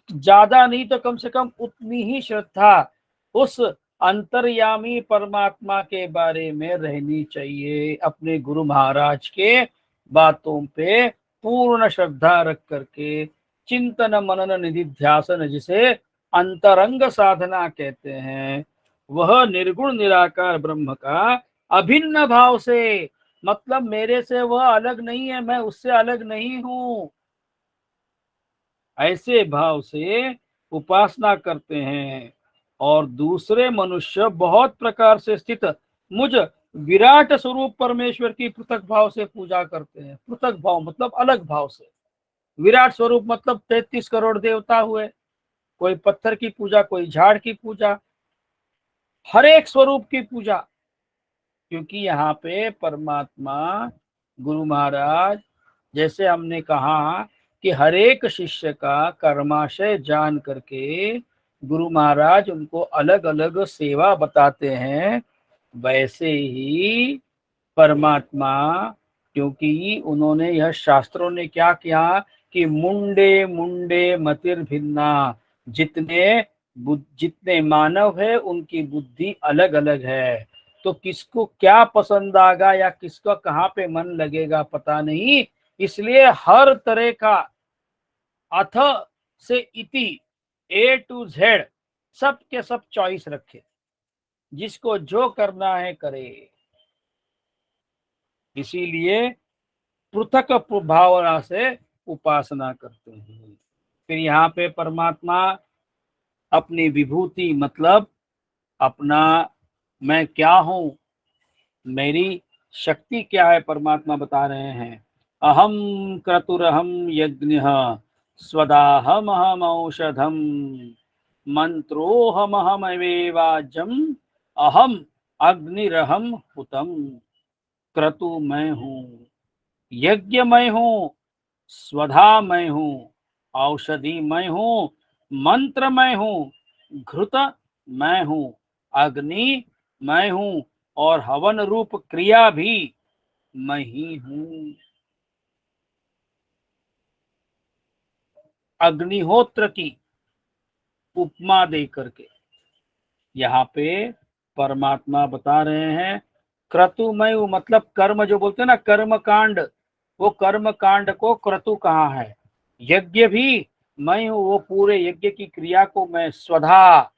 ज्यादा नहीं तो कम से कम उतनी ही श्रद्धा उस अंतर्यामी परमात्मा के बारे में रहनी चाहिए। अपने गुरु महाराज के बातों पे पूर्ण श्रद्धा रख करके चिंतन मनन निधिध्यासन, जिसे अंतरंग साधना कहते हैं, वह निर्गुण निराकार ब्रह्म का अभिन्न भाव से, मतलब मेरे से वह अलग नहीं है, मैं उससे अलग नहीं हूं, ऐसे भाव से उपासना करते हैं। और दूसरे मनुष्य बहुत प्रकार से स्थित मुझ विराट स्वरूप परमेश्वर की पृथक भाव से पूजा करते हैं। पृथक भाव मतलब अलग भाव से। विराट स्वरूप मतलब 33 करोड़ देवता हुए, कोई पत्थर की पूजा, कोई झाड़ की पूजा, हर एक स्वरूप की पूजा। क्योंकि यहाँ पे परमात्मा गुरु महाराज, जैसे हमने कहा कि हर एक शिष्य का कर्माशय जान करके गुरु महाराज उनको अलग अलग सेवा बताते हैं, वैसे ही परमात्मा, क्योंकि उन्होंने यह शास्त्रों ने क्या किया कि मुंडे मुंडे मतिर भिन्ना, जितने मानव है उनकी बुद्धि अलग अलग है। तो किसको क्या पसंद आएगा या किसका कहाँ पे मन लगेगा पता नहीं, इसलिए हर तरह का अथ से इति ए टू जेड सब के सब चॉइस रखे, जिसको जो करना है करे। इसीलिए पृथक भावना से उपासना करते हैं। फिर यहाँ पे परमात्मा अपनी विभूति मतलब अपना मैं क्या हूं, मेरी शक्ति क्या है, परमात्मा बता रहे हैं। अहम क्रतुरहम यज्ञ स्वदाहमहम औषधम मंत्रोहमहमवेवाजम अहम अग्निरहम हुतम। क्रतु मैं हूँ, यज्ञ मैं हूँ, स्वधा मैं हूँ, औषधि मैं हूँ, मंत्र मैं हूँ, घृत मैं हूँ, अग्नि मैं हूँ, और हवन रूप क्रिया भी मैं ही हूँ। अग्निहोत्र की उपमा दे करके यहाँ पे परमात्मा बता रहे हैं क्रतुमय, मतलब कर्म जो बोलते हैं ना, कर्म कांड, वो कर्म कांड को क्रतु कहा है। यज्ञ भी मैं हूँ, वो पूरे यज्ञ की क्रिया को मैं स्वधा,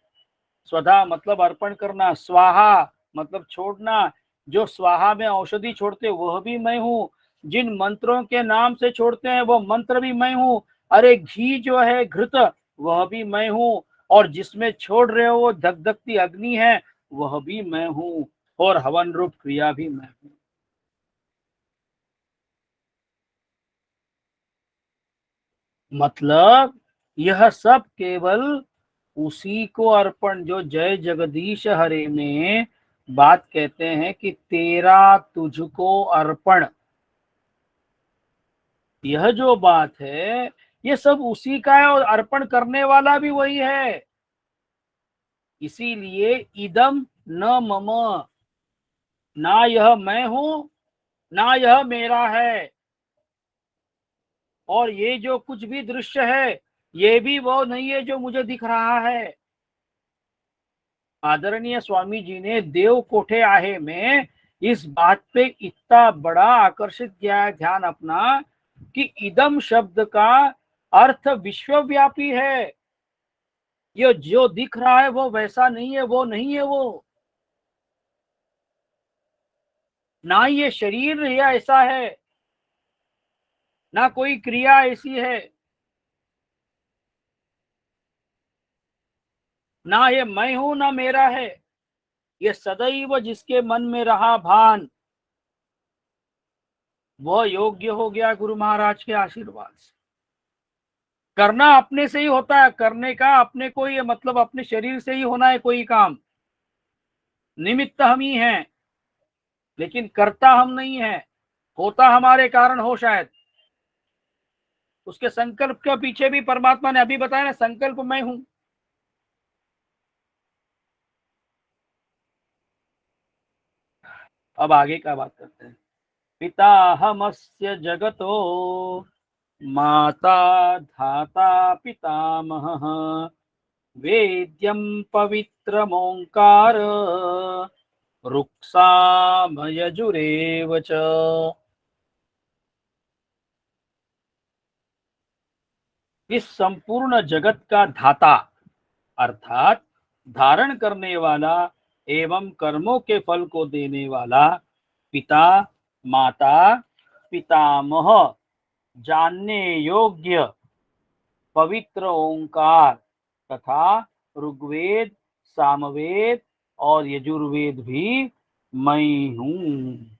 स्वधा मतलब अर्पण करना, स्वाहा मतलब छोड़ना, जो स्वाहा में औषधि छोड़ते वह भी मैं हूँ, जिन मंत्रों के नाम से छोड़ते हैं वो मंत्र भी मैं हूँ, अरे घी जो है घृत वह भी मैं हूँ, और जिसमें छोड़ रहे हो वो धकधकती अग्नि है वह भी मैं हूँ, और हवन रूप क्रिया भी मैं हूँ। मतलब यह सब केवल उसी को अर्पण, जो जय जगदीश हरे में बात कहते हैं कि तेरा तुझको अर्पण, यह जो बात है ये सब उसी का है, और अर्पण करने वाला भी वही है। इसीलिए इदम न मम, ना यह मैं हूं ना यह मेरा है, और ये जो कुछ भी दृश्य है ये भी वो नहीं है जो मुझे दिख रहा है। आदरणीय स्वामी जी ने देव कोठे आहे में इस बात पे इतना बड़ा आकर्षित किया है ध्यान अपना, कि इदम शब्द का अर्थ विश्वव्यापी है। ये जो दिख रहा है वो वैसा नहीं है, वो नहीं है वो, ना ये शरीर ये ऐसा है, ना कोई क्रिया ऐसी है, ना ये मैं हूं ना मेरा है। ये सदैव जिसके मन में रहा भान, वह योग्य हो गया गुरु महाराज के आशीर्वाद से। करना अपने से ही होता है, करने का अपने को ये मतलब अपने शरीर से ही होना है कोई काम, निमित्त हम ही हैं लेकिन करता हम नहीं है। होता हमारे कारण हो शायद, उसके संकल्प के पीछे भी परमात्मा ने अभी बताया ना, संकल्प मैं हूं। अब आगे का बात करते हैं। पिता हमस्य जगतो माता धाता पितामहः वेद्यं पवित्रमोंकार रुक्सामयजुरेव च। इस संपूर्ण जगत का धाता अर्थात धारण करने वाला एवं कर्मों के फल को देने वाला पिता, माता, पितामह, जानने योग्य पवित्र ओंकार तथा ऋग्वेद, सामवेद और यजुर्वेद भी मैं हूँ।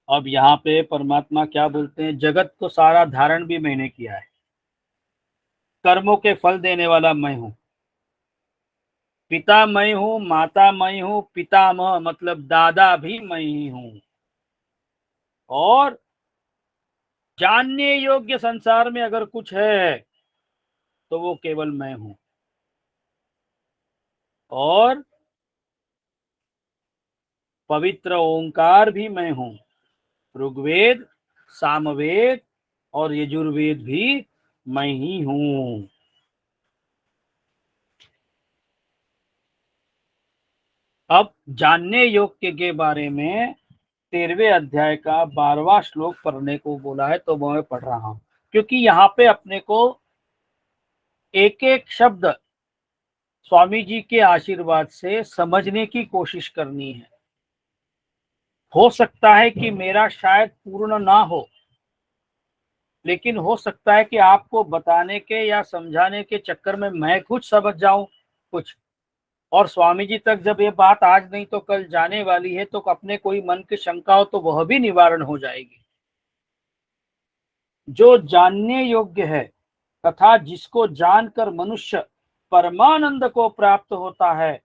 अब यहाँ पे परमात्मा क्या बोलते हैं, जगत को सारा धारण भी मैंने किया है, कर्मों के फल देने वाला मैं हूँ, पिता मैं हूँ, माता मैं हूँ, पितामह मतलब दादा भी मैं ही हूँ, और जानने योग्य संसार में अगर कुछ है तो वो केवल मैं हूँ, और पवित्र ओंकार भी मैं हूँ। ऋग्वेद, सामवेद और यजुर्वेद भी मैं ही हूँ। अब जानने योग्य के बारे में 13वें अध्याय का 12वां श्लोक पढ़ने को बोला है, तो मैं पढ़ रहा हूँ, क्योंकि यहाँ पे अपने को एक एक शब्द स्वामी जी के आशीर्वाद से समझने की कोशिश करनी है। हो सकता है कि मेरा शायद पूर्ण ना हो, लेकिन हो सकता है कि आपको बताने के या समझाने के चक्कर में मैं कुछ समझ जाऊं, कुछ और स्वामी जी तक जब ये बात आज नहीं तो कल जाने वाली है, तो अपने कोई मन की शंका हो तो वह भी निवारण हो जाएगी। जो जानने योग्य है तथा जिसको जानकर मनुष्य परमानंद को प्राप्त होता है,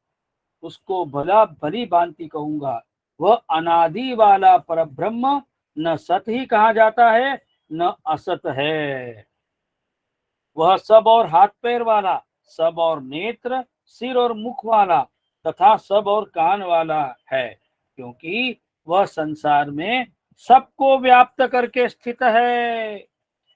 उसको भला भली भांति कहूंगा, वह अनादि वाला परब्रह्म न सत ही कहा जाता है न असत है। वह सब और हाथ पैर वाला, सब और नेत्र, सिर और मुख वाला तथा सब और कान वाला है, क्योंकि वह संसार में सबको व्याप्त करके स्थित है।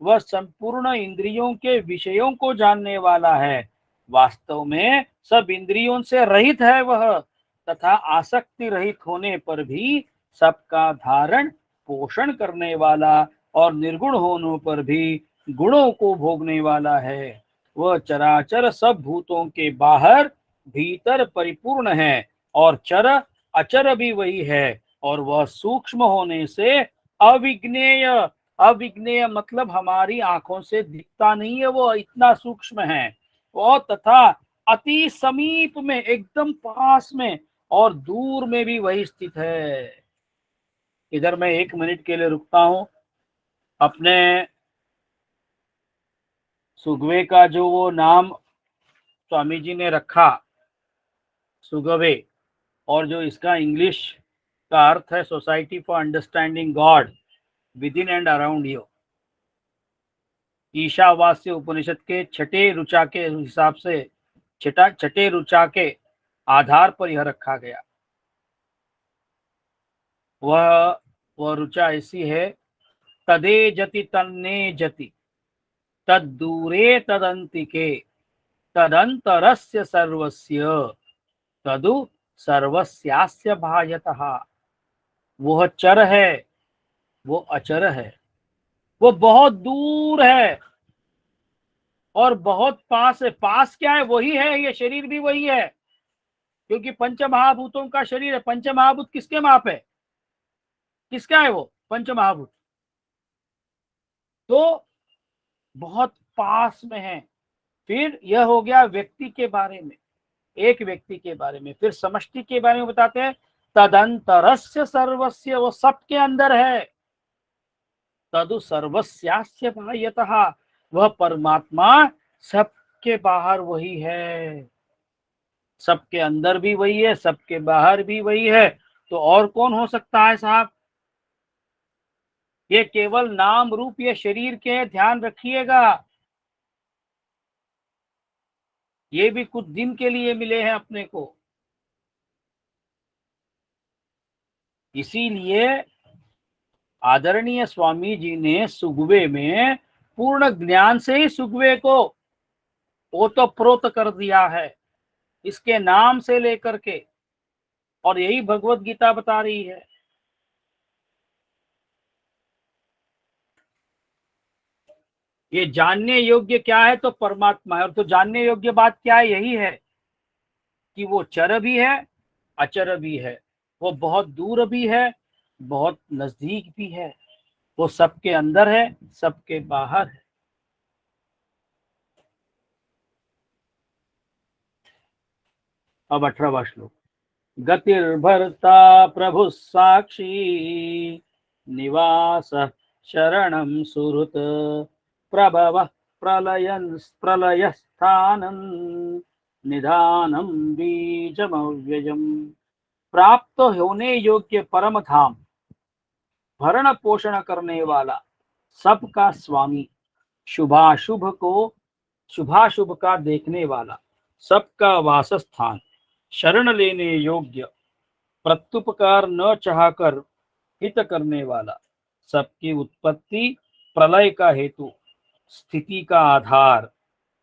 वह संपूर्ण इंद्रियों के विषयों को जानने वाला है। वास्तव में सब इंद्रियों से रहित है वह, तथा आसक्ति रहित होने पर भी सबका धारण पोषण करने वाला और निर्गुण होने पर भी गुणों को भोगने वाला है। वह चराचर सब भूतों के बाहर भीतर परिपूर्ण है, और चर अचर भी वही है, और वह सूक्ष्म होने से अविज्ञेय, अविज्ञेय मतलब हमारी आंखों से दिखता नहीं है, वो इतना सूक्ष्म है। और तथा अति समीप में, एकदम पास में, और दूर में भी वही स्थित है। इधर मैं 1 मिनट के लिए रुकता हूं। अपने सुगवे का जो वो नाम स्वामी जी ने रखा, सुगवे, और जो इसका इंग्लिश का अर्थ है society for understanding God within and around you, Ishavasya Upanishad के छठे रुचा के हिसाब से, छठे रुचा के आधार पर यह रखा गया। वह रुचा ऐसी है, तदे जति तन्ने जति तद्दूरे तदंतिके तदंतरस्य सर्वस्य तदु सर्वस्यास्य भायतः। वह चर है, वो अचर है, वो बहुत दूर है और बहुत पास है। पास क्या है? वही है, ये शरीर भी वही है, क्योंकि पंच महाभूतों का शरीर है। पंच महाभूत किसके माप है? किसका है वो पंच महाभूत? तो बहुत पास में है। फिर यह हो गया व्यक्ति के बारे में, एक व्यक्ति के बारे में। फिर समष्टि के बारे में बताते हैं, तदंतरस्य सर्वस्य, वो सबके अंदर है। तदु सर्वस्यास्य बाह्यतः, वह परमात्मा सबके बाहर वही है। सबके अंदर भी वही है, सबके बाहर भी वही है। तो और कौन हो सकता है साहब? ये केवल नाम रूप ये शरीर के, ध्यान रखिएगा। ये भी कुछ दिन के लिए मिले हैं अपने को। इसीलिए आदरणीय स्वामी जी ने सुगवे में पूर्ण ज्ञान से ही सुगवे को ओतप्रोत कर दिया है, इसके नाम से लेकर के। और यही भगवत गीता बता रही है। ये जानने योग्य क्या है? तो परमात्मा है। और तो जानने योग्य बात क्या है? यही है कि वो चर भी है, अचर भी है, वो बहुत दूर भी है, बहुत नजदीक भी है, वो सबके अंदर है, सबके बाहर है। अब 18वां श्लोक। गतिर्भर्ता प्रभु साक्षी निवास शरणं सुहृत प्रभव प्रलय स्थानं निधानम बीजमव्ययम्। प्राप्त होने योग्य परम धाम, भरण पोषण करने वाला, सबका स्वामी, शुभाशुभ का देखने वाला, सबका वासस्थान, शरण लेने योग्य, प्रत्युपकार न चाहकर हित करने वाला, सबकी उत्पत्ति प्रलय का हेतु, स्थिति का आधार,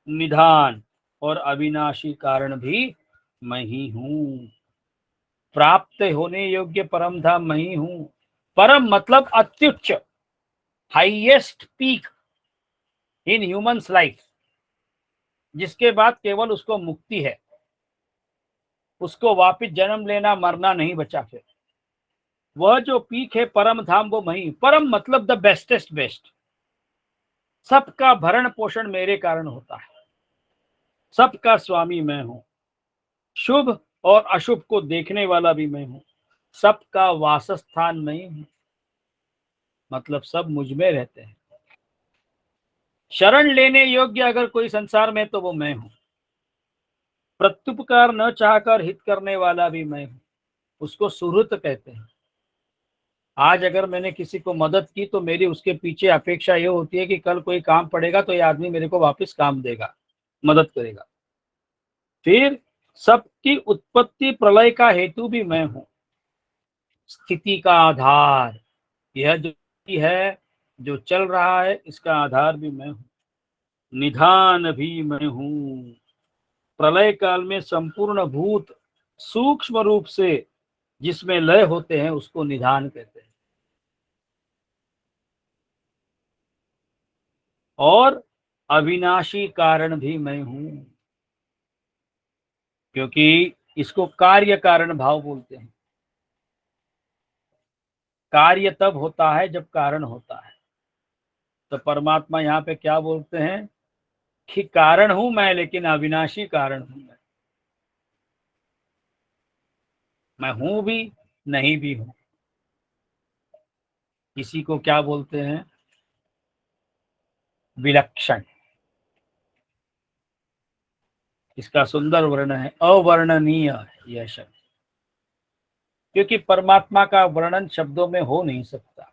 निधान और अविनाशी कारण भी मैं ही हूँ। प्राप्त होने योग्य परम धाम मैं ही हूँ। परम मतलब अत्युच्च, highest peak in humans life, जिसके बाद केवल उसको मुक्ति है, उसको वापिस जन्म लेना मरना नहीं बचा। फिर वह जो पीक है परम धाम, वो वही। परम मतलब द बेस्टेस्ट बेस्ट। सबका भरण पोषण मेरे कारण होता है, सबका स्वामी मैं हूं। शुभ और अशुभ को देखने वाला भी मैं हूँ, सबका वासस्थान मैं ही हूँ, मतलब सब मुझ में रहते हैं। शरण लेने योग्य अगर कोई संसार में तो वो मैं हूँ। प्रत्युपकार न चाहकर हित करने वाला भी मैं हूँ, उसको सुहृत कहते हैं। आज अगर मैंने किसी को मदद की तो मेरी उसके पीछे अपेक्षा ये होती है कि कल कोई काम पड़ेगा तो ये आदमी मेरे को वापस काम देगा, मदद करेगा। फिर सबकी उत्पत्ति प्रलय का हेतु भी मैं हूँ, स्थिति का आधार, यह जो है, जो चल रहा है, इसका आधार भी मैं हूँ, निधान भी मैं हूँ। प्रलय काल में संपूर्ण भूत सूक्ष्म रूप से जिसमें लय होते हैं उसको निधान कहते हैं। और अविनाशी कारण भी मैं हूं, क्योंकि इसको कार्य कारण भाव बोलते हैं। कार्य तब होता है जब कारण होता है। तो परमात्मा यहाँ पे क्या बोलते हैं कि कारण हूं मैं, लेकिन अविनाशी कारण हूं मैं हूं भी, नहीं भी हूं। इसी को क्या बोलते हैं, विलक्षण। इसका सुंदर वर्ण है अवर्णनीय यह शब्द, क्योंकि परमात्मा का वर्णन शब्दों में हो नहीं सकता,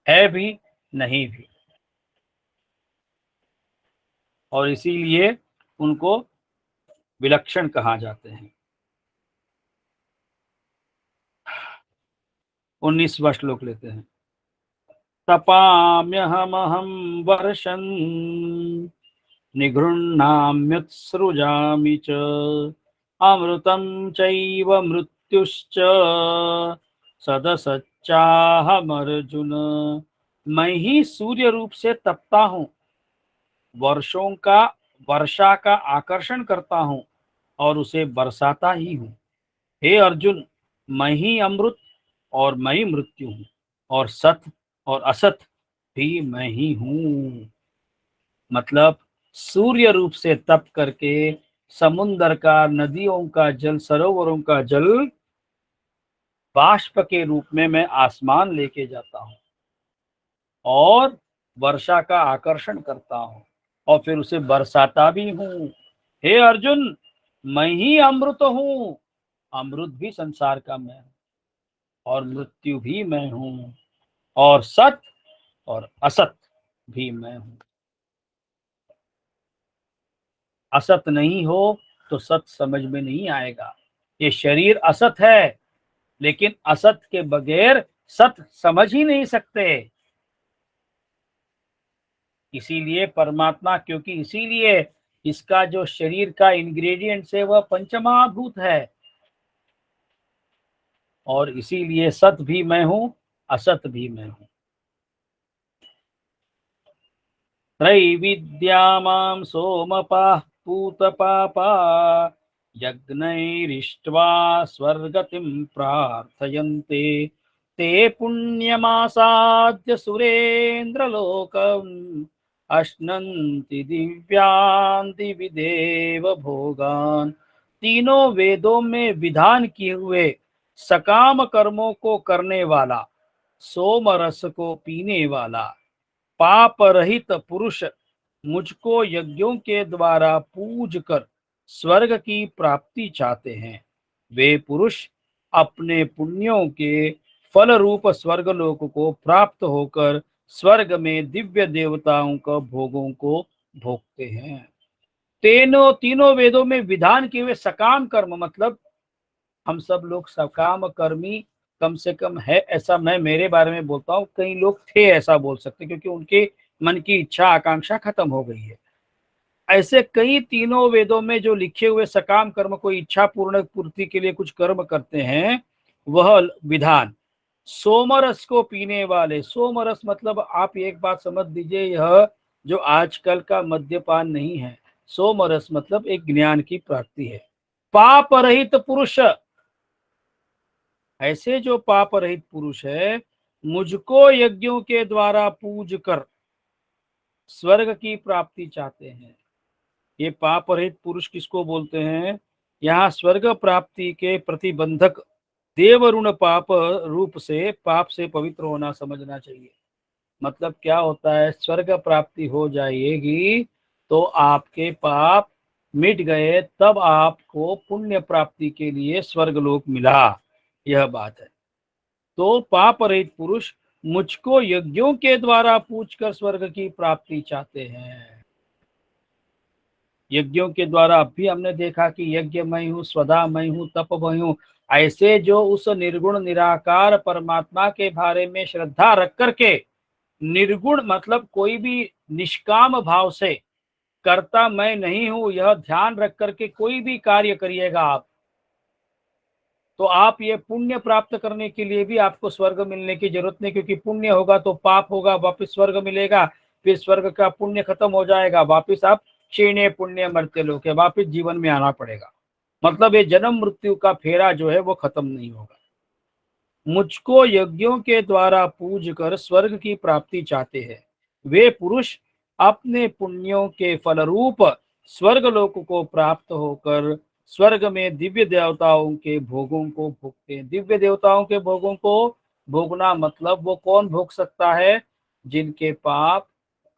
है भी नहीं भी, और इसीलिए उनको विलक्षण कहा जाते हैं। 19वां श्लोक लेते हैं। तपाम्यहमहं वर्षन् निगृह्णाम्युत्सृजामि च अमृतं चैव मृत्युश्च सदसच्चाहमर्जुन। मैं ही सूर्य रूप से तपता हूँ, वर्षों का वर्षा का आकर्षण करता हूँ और उसे बरसाता ही हूँ। हे अर्जुन, मैं ही अमृत और मैं ही मृत्यु हूँ, और सत और असत भी मैं ही हूँ। मतलब सूर्य रूप से तप करके समुन्दर का, नदियों का जल, सरोवरों का जल बाष्प के रूप में मैं आसमान लेके जाता हूँ और वर्षा का आकर्षण करता हूँ और फिर उसे बरसाता भी हूँ। हे अर्जुन, मैं ही अमृत हूँ, अमृत भी संसार का मैं हूँ, और मृत्यु भी मैं हूँ, और सत और असत भी मैं हूँ। असत नहीं हो तो सत समझ में नहीं आएगा। ये शरीर असत है, लेकिन असत के बगैर सत समझ ही नहीं सकते। इसीलिए परमात्मा, क्योंकि इसीलिए इसका जो शरीर का इंग्रेडिएंट्स है वह पंचमहाभूत है, और इसीलिए सत भी मैं हूँ, असत भी मैं हूँ। त्रैविद्या मां सोमपाः पूतपापा यज्ञैरिष्ट्वा स्वर्गतिं प्रार्थयन्ते ते पुण्यमासाद्य सुरेन्द्रलोकम् अश्नन्ति दिव्यान् दिवि देव भोगान्। तीनों वेदों में विधान किए हुए सकाम कर्मों को करने वाला, सोम रस को पीने वाला, पाप रहित पुरुष मुझको यज्ञों के द्वारा पूज कर स्वर्ग की प्राप्ति चाहते हैं। वे पुरुष अपने पुण्यों के फल रूप स्वर्गलोक को प्राप्त होकर स्वर्ग में दिव्य देवताओं का भोगों को भोगते हैं। तीनों वेदों में विधान किए हुए सकाम कर्म, मतलब हम सब लोग सकाम कर्मी कम से कम है, ऐसा मैं मेरे बारे में बोलता हूँ। कई लोग थे ऐसा बोल सकते, क्योंकि उनके मन की इच्छा आकांक्षा खत्म हो गई है। ऐसे कई तीनों वेदों में जो लिखे हुए सकाम कर्म, कोई इच्छा पूर्ण पूर्ति के लिए कुछ कर्म करते हैं, वह विधान। सोमरस को पीने वाले, सोमरस मतलब आप एक बात समझ लीजिए, यह जो आजकल का मद्यपान नहीं है। सोमरस मतलब एक ज्ञान की प्राप्ति है। पाप रहित पुरुष, ऐसे जो पाप रहित पुरुष है, मुझको यज्ञों के द्वारा पूज कर स्वर्ग की प्राप्ति चाहते हैं। ये पाप रहित पुरुष किसको बोलते हैं, यहाँ स्वर्ग प्राप्ति के प्रतिबंधक देवरुण पाप रूप से पाप से पवित्र होना समझना चाहिए। मतलब क्या होता है, स्वर्ग प्राप्ति हो जाएगी तो आपके पाप मिट गए, तब आपको पुण्य प्राप्ति के लिए स्वर्ग लोक मिला, यह बात है। तो पाप रहित पुरुष मुझको यज्ञों के द्वारा पूछकर स्वर्ग की प्राप्ति चाहते हैं। यज्ञों के द्वारा अब भी हमने देखा कि यज्ञ मैं हूँ, स्वधा मैं हूँ, तप मैं हूँ, ऐसे जो उस निर्गुण निराकार परमात्मा के बारे में श्रद्धा रख करके, निर्गुण मतलब कोई भी निष्काम भाव से, कर्ता मैं नहीं हूं यह ध्यान रख करके कोई भी कार्य करिएगा आप, तो आप ये पुण्य प्राप्त करने के लिए भी आपको स्वर्ग मिलने की जरूरत नहीं, क्योंकि पुण्य होगा तो पाप होगा, वापस स्वर्ग मिलेगा, फिर स्वर्ग का पुण्य खत्म हो जाएगा, वापस आप क्षीणे पुण्य मरते लोग, वापस जीवन में आना पड़ेगा। मतलब ये जन्म मृत्यु का फेरा जो है वो खत्म नहीं होगा। मुझको यज्ञों के द्वारा पूज कर स्वर्ग की प्राप्ति चाहते हैं वे पुरुष अपने पुण्यों के फलरूप स्वर्ग लोक को प्राप्त होकर स्वर्ग में दिव्य देवताओं के भोगों को भोगते हैं। दिव्य देवताओं के भोगों को भोगना मतलब वो कौन भोग सकता है, जिनके पाप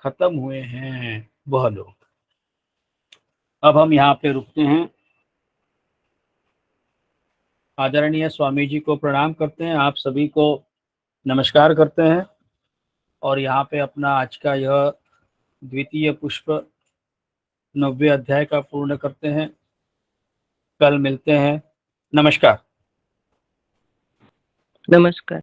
खत्म हुए हैं वह लोग। अब हम यहाँ पे रुकते हैं। आदरणीय स्वामी जी को प्रणाम करते हैं, आप सभी को नमस्कार करते हैं, और यहाँ पे अपना आज का यह द्वितीय पुष्प 90 अध्याय का पूर्ण करते हैं। कल मिलते हैं। नमस्कार। नमस्कार।